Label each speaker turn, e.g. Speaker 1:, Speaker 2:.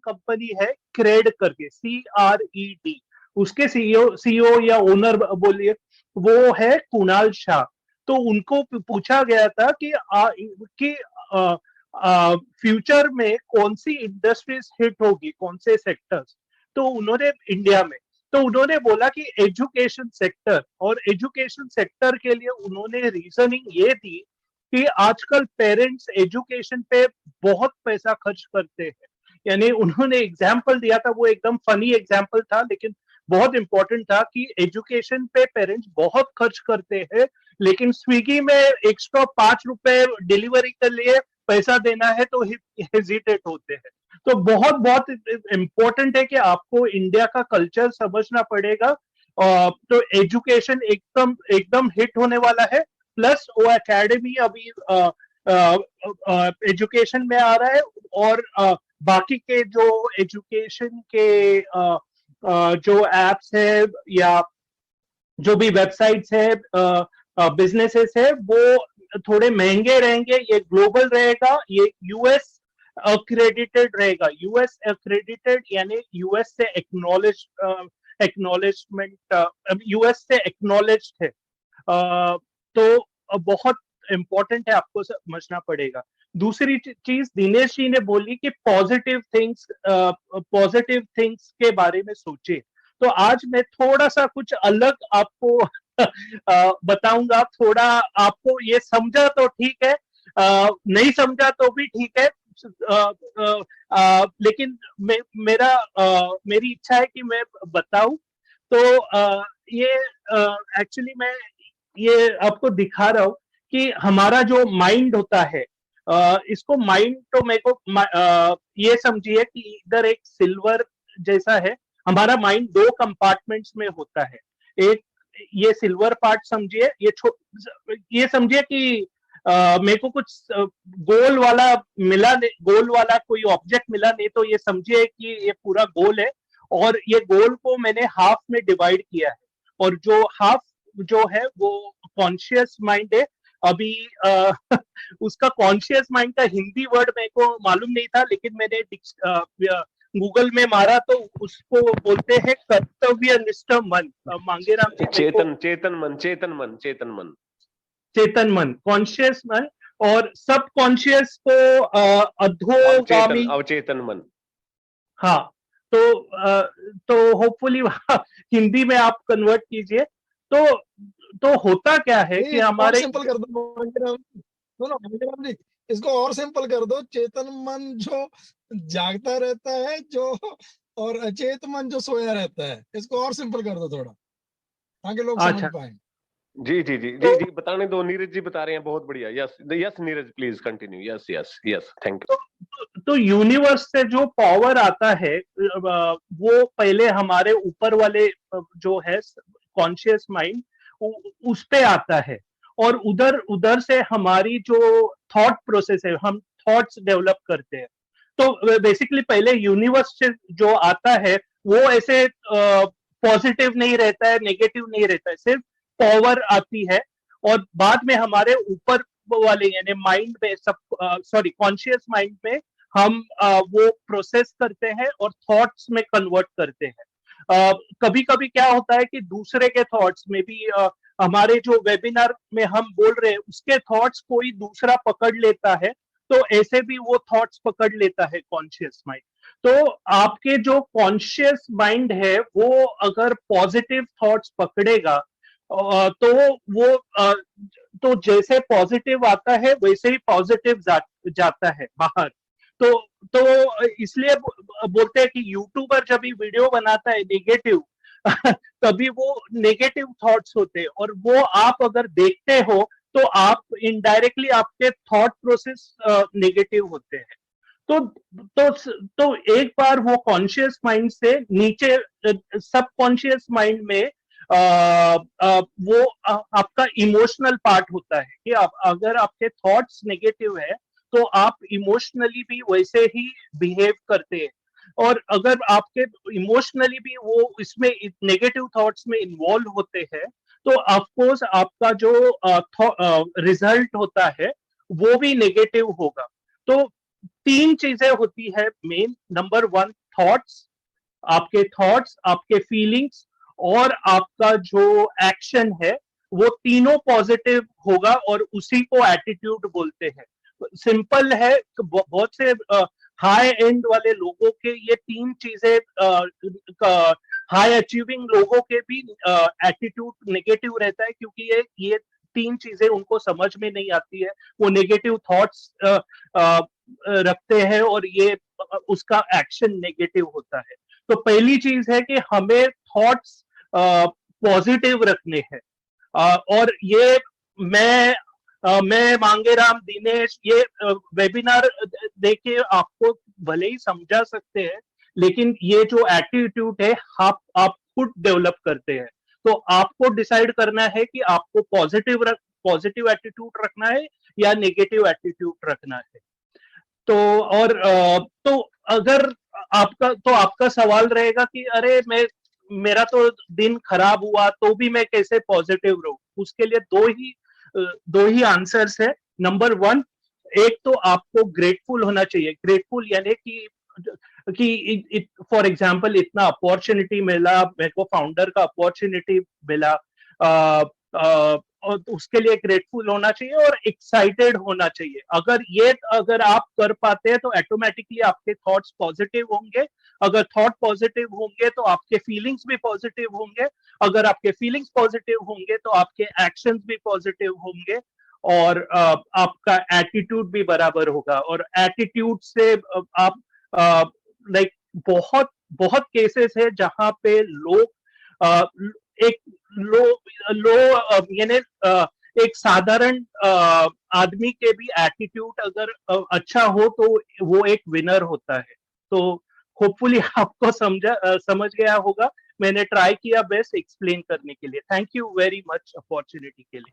Speaker 1: Company है crate करके, CRED, उसके सीईओ या ओनर बोलिए, वो है कुणाल शाह। तो उनको पूछा गया था कि फ्यूचर में कौन सी इंडस्ट्रीज हिट होगी, कौन से सेक्टर्स, तो उन्होंने इंडिया में, तो उन्होंने बोला कि एजुकेशन सेक्टर, और एजुकेशन सेक्टर के लिए उन्होंने रीजनिंग ये दी कि आजकल पेरेंट्स एजुकेशन पे बहुत पैसा खर्च करते हैं। यानी उन्होंने एग्जाम्पल दिया था, वो एकदम फनी एग्जाम्पल था लेकिन बहुत इंपॉर्टेंट था, कि एजुकेशन पे पेरेंट्स बहुत खर्च करते हैं, लेकिन स्विगी में एक्स्ट्रा 5 रुपए डिलीवरी के लिए पैसा देना है तो हेजिटेट होते हैं। तो बहुत बहुत इंपॉर्टेंट है कि आपको इंडिया का कल्चर समझना पड़ेगा। तो एजुकेशन एकदम एकदम हिट होने वाला है, प्लस वो एकेडमी अभी एजुकेशन में आ रहा है, और बाकी के जो एजुकेशन के जो एप्स है या जो भी वेबसाइट्स है, बिजनेसेस है, वो थोड़े महंगे रहेंगे। ये ग्लोबल रहेगा, ये यूएस अक्रेडिटेड रहेगा। यूएस अक्रेडिटेड यानी यूएस से एक्नॉलेजमेंट, यूएस से एक्नॉलेज्ड है। तो बहुत इंपॉर्टेंट है, आपको समझना पड़ेगा। दूसरी चीज दिनेश जी ने बोली कि पॉजिटिव थिंग्स के बारे में सोचे। तो आज मैं थोड़ा सा कुछ अलग आपको बताऊंगा। थोड़ा आपको ये समझा तो ठीक है, नहीं समझा तो भी ठीक है, लेकिन मेरी इच्छा है कि मैं बताऊं। तो ये एक्चुअली मैं ये आपको दिखा रहा हूं कि हमारा जो माइंड होता है, इसको माइंड तो मेरे को ये समझिए कि इधर एक सिल्वर जैसा है। हमारा माइंड 2 कंपार्टमेंट्स में होता है। एक ये सिल्वर पार्ट समझिए, ये समझिए कि मेरे को कुछ गोल वाला मिला नहीं, गोल वाला कोई ऑब्जेक्ट मिला नहीं, तो ये समझिए कि ये पूरा गोल है, और ये गोल को मैंने हाफ में डिवाइड किया है, और जो हाफ जो है वो कॉन्शियस माइंड है। अभी उसका कॉन्शियस माइंड का हिंदी वर्ड मेरे को मालूम नहीं था, लेकिन मैंने गूगल में मारा तो उसको बोलते हैं कर्तव्यनिष्ठ मन। मांगेराम जी, चेतन मन, कॉन्शियस मन, और सब कॉन्शियस को अधोगामी,
Speaker 2: अवचेतन मन।
Speaker 1: हाँ, तो होपफुली हिंदी में आप कन्वर्ट कीजिए। तो होता क्या है कि हमारे,
Speaker 3: सिंपल कर दो मंगेराम जी, इसको और सिंपल कर दो। चेतन मन जो जागता रहता है, जो, और अचेत मन जो सोया रहता है। इसको और सिंपल कर दो थोड़ा, ताकि लोग समझ पाए।
Speaker 2: जी जी जी जी जी, बताने दो, नीरज जी बता रहे हैं, बहुत बढ़िया। Yes yes Neeraj, please continue. Yes yes yes, thank you.
Speaker 1: तो यूनिवर्स से जो पावर आता है, वो पहले हमारे ऊपर वाले जो है कॉन्शियस माइंड, उस पे आता है, और उधर से हमारी जो थॉट प्रोसेस है, हम थॉट्स डेवलप करते हैं। तो बेसिकली पहले यूनिवर्स से जो आता है वो ऐसे पॉजिटिव नहीं रहता है, नेगेटिव नहीं रहता है, सिर्फ पावर आती है, और बाद में हमारे ऊपर वाले यानी माइंड में, सॉरी कॉन्शियस माइंड में हम वो प्रोसेस करते हैं और थॉट्स में कन्वर्ट करते हैं। कभी कभी क्या होता है कि दूसरे के थॉट्स में भी, हमारे जो वेबिनार में हम बोल रहे हैं उसके थॉट्स कोई दूसरा पकड़ लेता है, तो ऐसे भी वो थॉट्स पकड़ लेता है कॉन्शियस माइंड। तो आपके जो कॉन्शियस माइंड है वो अगर पॉजिटिव थॉट्स पकड़ेगा, तो वो तो जैसे पॉजिटिव आता है वैसे ही पॉजिटिव जाता है बाहर। तो इसलिए बोलते हैं कि यूट्यूबर जब भी वीडियो बनाता है नेगेटिव तभी वो नेगेटिव थॉट्स होते हैं, और वो आप अगर देखते हो तो आप इनडायरेक्टली आपके थॉट प्रोसेस नेगेटिव होते हैं। तो एक बार वो कॉन्शियस माइंड से नीचे सब कॉन्शियस माइंड में वो आपका इमोशनल पार्ट होता है कि अगर आपके थॉट्स नेगेटिव है तो आप इमोशनली भी वैसे ही बिहेव करते हैं, और अगर आपके इमोशनली भी वो इसमें नेगेटिव थॉट्स में इन्वॉल्व होते हैं तो ऑफकोर्स आपका जो रिजल्ट होता है वो भी नेगेटिव होगा। तो तीन चीजें होती है मेन। नंबर वन, थॉट्स, आपके फीलिंग्स और आपका जो एक्शन है, वो तीनों पॉजिटिव होगा और उसी को एटीट्यूड बोलते हैं। सिंपल है, बहुत से हाई एंड वाले लोगों के ये तीन चीजें, हाई अचीविंग लोगों के भी एटीट्यूड नेगेटिव रहता है, क्योंकि ये तीन चीजें उनको समझ में नहीं आती है। वो नेगेटिव थॉट्स रखते हैं और ये उसका एक्शन नेगेटिव होता है। तो पहली चीज है कि हमें थॉट्स पॉजिटिव रखने हैं। और ये मैं मांगेराम, दिनेश, ये वेबिनार देके आपको भले ही समझा सकते हैं, लेकिन ये जो एटीट्यूड है आप खुद डेवलप करते हैं। तो आपको डिसाइड करना है कि आपको पॉजिटिव एटीट्यूड रखना है या नेगेटिव एटीट्यूड रखना है। तो अगर आपका सवाल रहेगा कि अरे मेरा तो दिन खराब हुआ तो भी मैं कैसे पॉजिटिव रहूं, उसके लिए दो ही आंसर्स है। नंबर वन, एक तो आपको ग्रेटफुल होना चाहिए। ग्रेटफुल यानी कि फॉर एग्जांपल इतना अपॉर्चुनिटी मिला, मेरे को फाउंडर का अपॉर्चुनिटी मिला, और उसके लिए ग्रेटफुल होना चाहिए और एक्साइटेड होना चाहिए। अगर आप कर पाते हैं तो ऑटोमेटिकली आपके थॉट्स पॉजिटिव होंगे। अगर थॉट पॉजिटिव होंगे तो आपके फीलिंग्स भी पॉजिटिव होंगे। अगर आपके फीलिंग्स पॉजिटिव होंगे तो आपके एक्शंस भी पॉजिटिव होंगे और आपका एटीट्यूड भी बराबर होगा। और एटीट्यूड से आप लाइक बहुत बहुत केसेस है जहां पे लोग एक यानी एक साधारण आदमी के भी एटीट्यूड अगर अच्छा हो तो वो एक विनर होता है। तो होपफुली आपको समझ गया होगा। मैंने ट्राई किया बेस्ट एक्सप्लेन करने के लिए। Thank you very much opportunity के लिए।